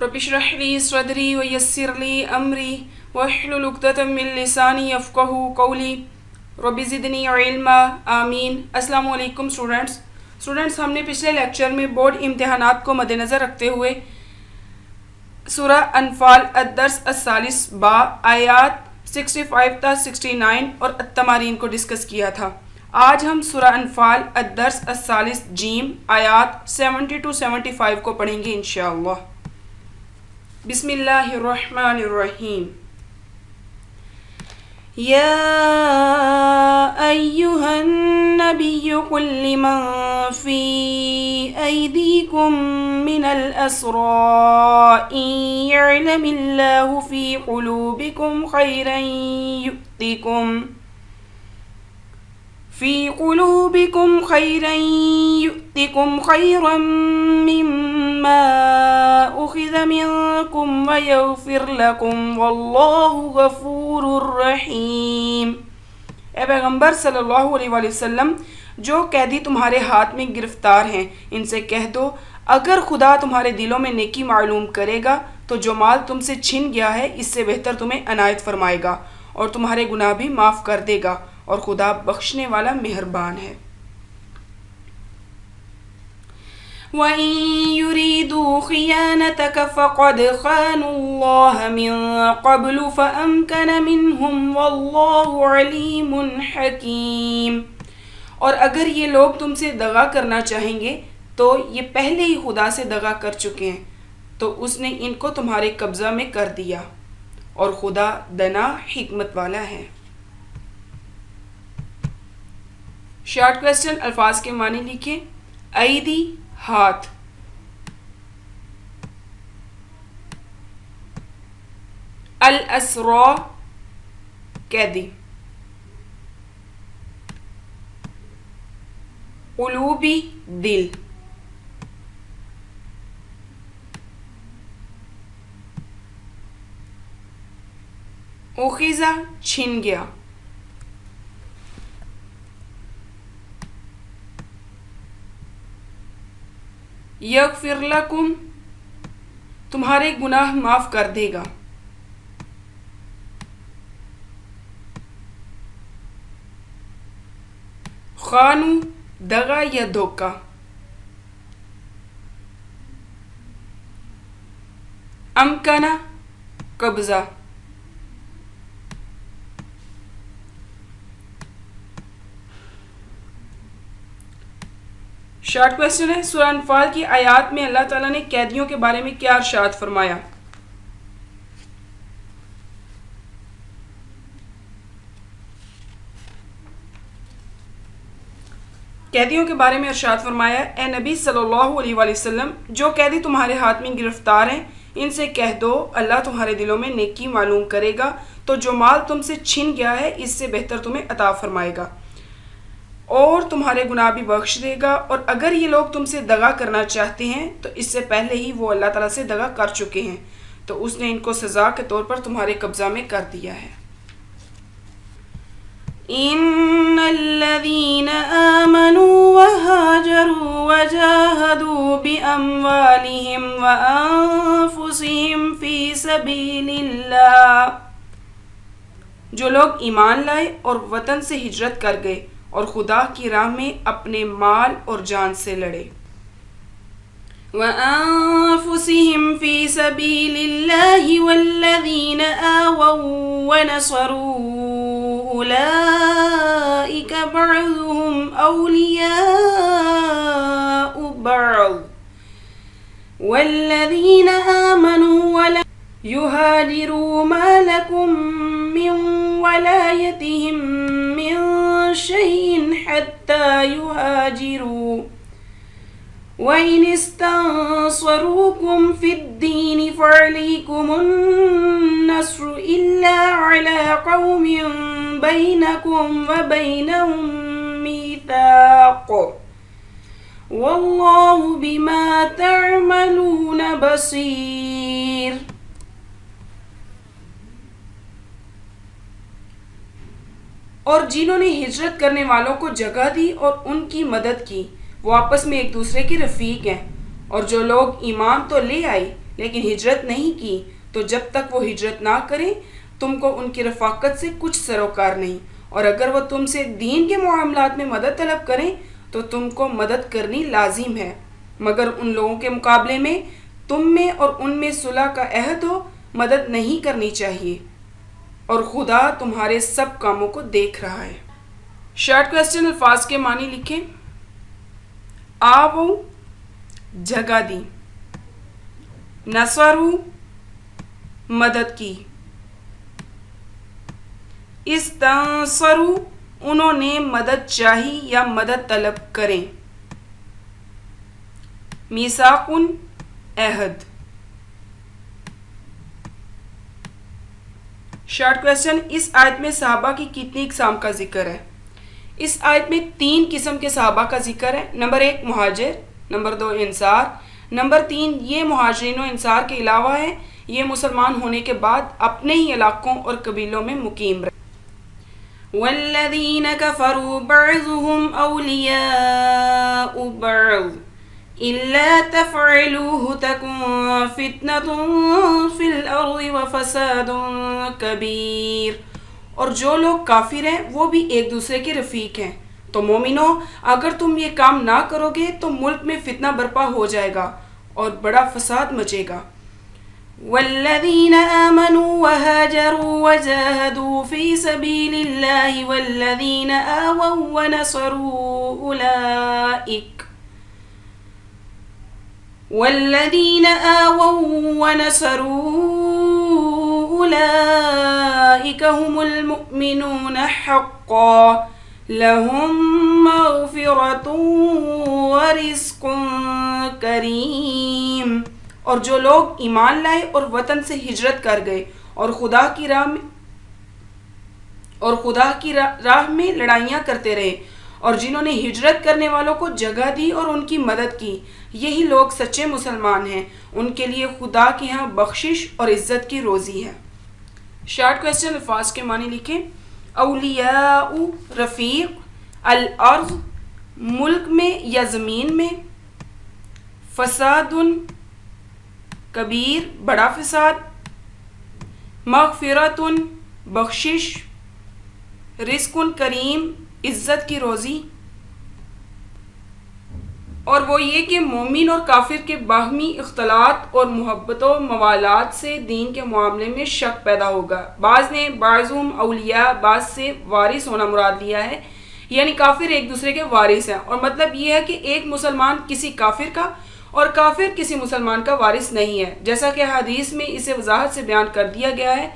رب اشرح لي صدري ويسر لي أمري واحلل عقدة من لساني يفقهوا قولي رب زدنی علما آمین۔ السلام علیکم اسٹوڈنٹس، ہم نے پچھلے لیکچر میں بورڈ امتحانات کو مد نظر رکھتے ہوئے سورہ انفال الدرس الثالث با آیات 65 تا 69 اور التمارین کو ڈسکس کیا تھا۔ آج ہم سورہ انفال الدرس الثالث جیم آیات 70 to 75 کو پڑھیں گے انشاءاللہ۔ بسم اللہ الرحمن الرحیم۔ يا أيها النبي قل لمن في أيديكم من الأسرى إن يعلم الله في قلوبكم خيرا يؤتكم خيرا مما أخذ منكم ويغفر لكم والله غفور رحيم۔ اے پیغمبر صلی اللہ علیہ وآلہ وسلم، جو قیدی تمہارے ہاتھ میں گرفتار ہیں ان سے کہہ دو، اگر خدا تمہارے دلوں میں نیکی معلوم کرے گا تو جو مال تم سے چھن گیا ہے اس سے بہتر تمہیں عنایت فرمائے گا اور تمہارے گناہ بھی معاف کر دے گا، اور خدا بخشنے والا مہربان ہے۔ وَإِن يُرِيدُوا خِيَانَتَكَ فَقَدْ خَانُوا اللَّهَ مِن قَبْلُ فَأَمْكَنَ مِنْهُمْ وَاللَّهُ عَلِيمٌ حَكِيمٌ۔ اور اگر یہ لوگ تم سے دغا کرنا چاہیں گے تو یہ پہلے ہی خدا سے دغا کر چکے ہیں، تو اس نے ان کو تمہارے قبضہ میں کر دیا، اور خدا دنا حکمت والا ہے۔ شارٹ کویسچن، الفاظ کے معنی لکھیں۔ ایدی ہاتھ، الاسرا قیدی، قلوبی دل، اخذہ چھن گیا، یغفر لکم تمہارے گناہ معاف کر دے گا، خانو دغا یا دھوکہ، امکنہ قبضہ، شارٹ کویسچن ہے، سورہ انفال کی آیات میں اللہ تعالیٰ نے قیدیوں کے بارے میں کیا ارشاد فرمایا؟ قیدیوں کے بارے میں ارشاد فرمایا، اے نبی صلی اللہ علیہ وآلہ وسلم، جو قیدی تمہارے ہاتھ میں گرفتار ہیں ان سے کہہ دو اللہ تمہارے دلوں میں نیکی معلوم کرے گا تو جو مال تم سے چھن گیا ہے اس سے بہتر تمہیں عطا فرمائے گا، اور تمہارے گناہ بھی بخش دے گا، اور اگر یہ لوگ تم سے دغا کرنا چاہتے ہیں تو اس سے پہلے ہی وہ اللہ تعالیٰ سے دغا کر چکے ہیں، تو اس نے ان کو سزا کے طور پر تمہارے قبضہ میں کر دیا ہے۔ ان الذين آمنوا وهاجروا وجاهدوا بأموالهم وأنفسهم في سبيل الله، جو لوگ ایمان لائے اور وطن سے ہجرت کر گئے اور خدا کی راہ میں اپنے مال اور جان سے لڑے، وَأَنفُسِهِمْ فِي سَبِيلِ اللَّهِ وَالَّذِينَ آوَوا وَنَصَرُوا أُولَئِكَ بَعْضُهُمْ أَوْلِيَاءُ بَعْضٍ وَالَّذِينَ آمَنُوا وَلَمْ يُهَاجِرُوا مَا لَكُمْ مِنْ وَلَايَتِهِمْ مِنْ شَيْءٍ حَتَّى يُهَاجِرُوا وَإِنِ اسْتَنصَرُوكُمْ فِي الدِّينِ فَعَلَيْكُمُ النَّصْرُ إِلَّا عَلَى قَوْمٍ بَيْنَكُمْ وَبَيْنَهُمْ مِيثَاقٌ وَاللَّهُ بِمَا تَعْمَلُونَ بَصِيرٌ۔ اور جنہوں نے ہجرت کرنے والوں کو جگہ دی اور ان کی مدد کی وہ آپس میں ایک دوسرے کے رفیق ہیں، اور جو لوگ ایمان تو لے آئے لیکن ہجرت نہیں کی تو جب تک وہ ہجرت نہ کریں تم کو ان کی رفاقت سے کچھ سروکار نہیں، اور اگر وہ تم سے دین کے معاملات میں مدد طلب کریں تو تم کو مدد کرنی لازم ہے، مگر ان لوگوں کے مقابلے میں تم میں اور ان میں صلح کا عہد ہو مدد نہیں کرنی چاہیے، اور خدا تمہارے سب کاموں کو دیکھ رہا ہے۔ شارٹ کویسچن الفاظ کے معنی لکھیں۔ آو جگہ دی، نصرو مدد کی، استنصرو انہوں نے مدد چاہی یا مدد طلب کریں، میثاقن عہد۔ شارٹ کویسچن، اس آیت میں صحابہ کی کتنی اقسام کا ذکر ہے؟ اس آیت میں 3 قسم کے صحابہ کا ذکر ہے۔ نمبر 1 مہاجر، نمبر 2 انصار، نمبر 3 یہ مہاجرین و انصار کے علاوہ ہے، یہ مسلمان ہونے کے بعد اپنے ہی علاقوں اور قبیلوں میں مقیم رہے۔ وَالَّذِينَ كَفَرُوا بَعْضُهُمْ أَوْلِيَاءُ بَعْضٍ إِلَّا تَفْعَلُوهُ تَكُنْ فِتْنَةٌ فِي الْأَرْضِ وَفَسَادٌ كَبِيرٌ، اور جو لوگ کافر ہیں وہ بھی ایک دوسرے کے رفیق ہیں، تو مومنو اگر تم یہ کام نہ کرو گے تو ملک میں فتنہ برپا ہو جائے گا اور بڑا فساد مچے گا۔ والذین آمنوا وهاجروا وجاهدوا في سبيل الله والذین آووا ونصروا أولئك هم المؤمنون حقا لهم مغفرة ورزق کریم، اور جو لوگ ایمان لائے اور وطن سے ہجرت کر گئے اور خدا کی راہ میں لڑائیاں کرتے رہے، اور جنہوں نے ہجرت کرنے والوں کو جگہ دی اور ان کی مدد کی، یہی لوگ سچے مسلمان ہیں، ان کے لیے خدا کے ہاں بخشش اور عزت کی روزی ہے۔ شارٹ کویسچن الفاظ کے معنی لکھیں۔ اولیاء رفیق، الارض ملک میں یا زمین میں، فساد کبیر بڑا فساد، مغفرت بخشش، رزق کریم عزت کی روزی، اور وہ یہ کہ مومن اور کافر کے باہمی اختلاط اور محبت و موالات سے دین کے معاملے میں شک پیدا ہوگا۔ بعض نے بعضهم اولیاء بعض سے وارث ہونا مراد لیا ہے، یعنی کافر ایک دوسرے کے وارث ہیں، اور مطلب یہ ہے کہ ایک مسلمان کسی کافر کا اور کافر کسی مسلمان کا وارث نہیں ہے، جیسا کہ حدیث میں اسے وضاحت سے بیان کر دیا گیا ہے۔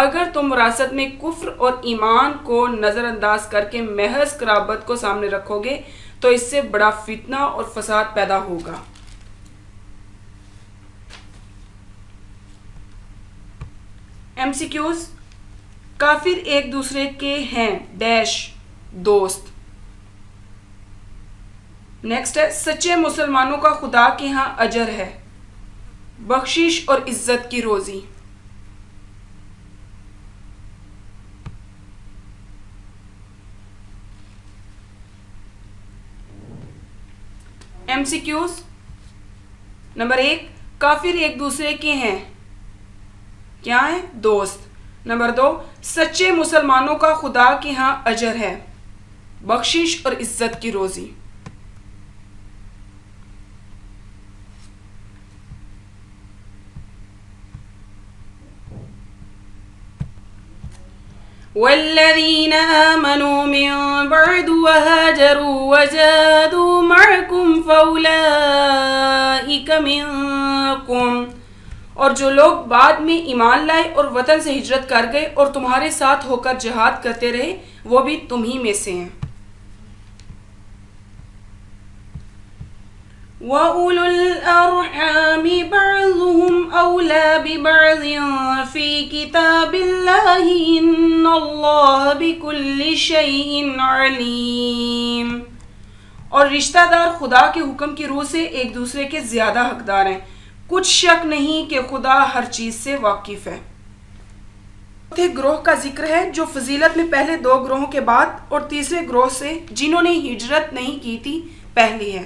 اگر تم وراثت میں کفر اور ایمان کو نظر انداز کر کے محض قرابت کو سامنے رکھو گے تو اس سے بڑا فتنہ اور فساد پیدا ہوگا۔ MCQs، کافر ایک دوسرے کے ہیں ڈیش دوست۔ نیکسٹ ہے سچے مسلمانوں کا خدا کے ہاں اجر ہے، بخشش اور عزت کی روزی۔ MCQs، نمبر 1 کافر ایک دوسرے کے ہیں کیا ہیں؟ دوست۔ نمبر 2 سچے مسلمانوں کا خدا کے ہاں اجر ہے، بخشش اور عزت کی روزی۔ والذین آمنوا من بعد وهاجروا وجاهدوا معكم فأولئك منكم، اور جو لوگ بعد میں ایمان لائے اور وطن سے ہجرت کر گئے اور تمہارے ساتھ ہو کر جہاد کرتے رہے وہ بھی تمہیں میں سے ہیں۔ وَأُولُو الْأَرْحَامِ بَعْضُهُمْ أَوْلَى بِبَعْضٍ فِي كِتَابِ اللَّهِ إِنَّ اللَّهَ بِكُلِّ شَيْءٍ عَلِيمٌ، اور رشتہ دار خدا کے حکم کی روح سے ایک دوسرے کے زیادہ حقدار ہیں، کچھ شک نہیں کہ خدا ہر چیز سے واقف ہے۔ چوتھے گروہ کا ذکر ہے جو فضیلت میں پہلے 2 گروہوں کے بعد اور تیسرے گروہ سے جنہوں نے ہجرت نہیں کی تھی پہلی ہے۔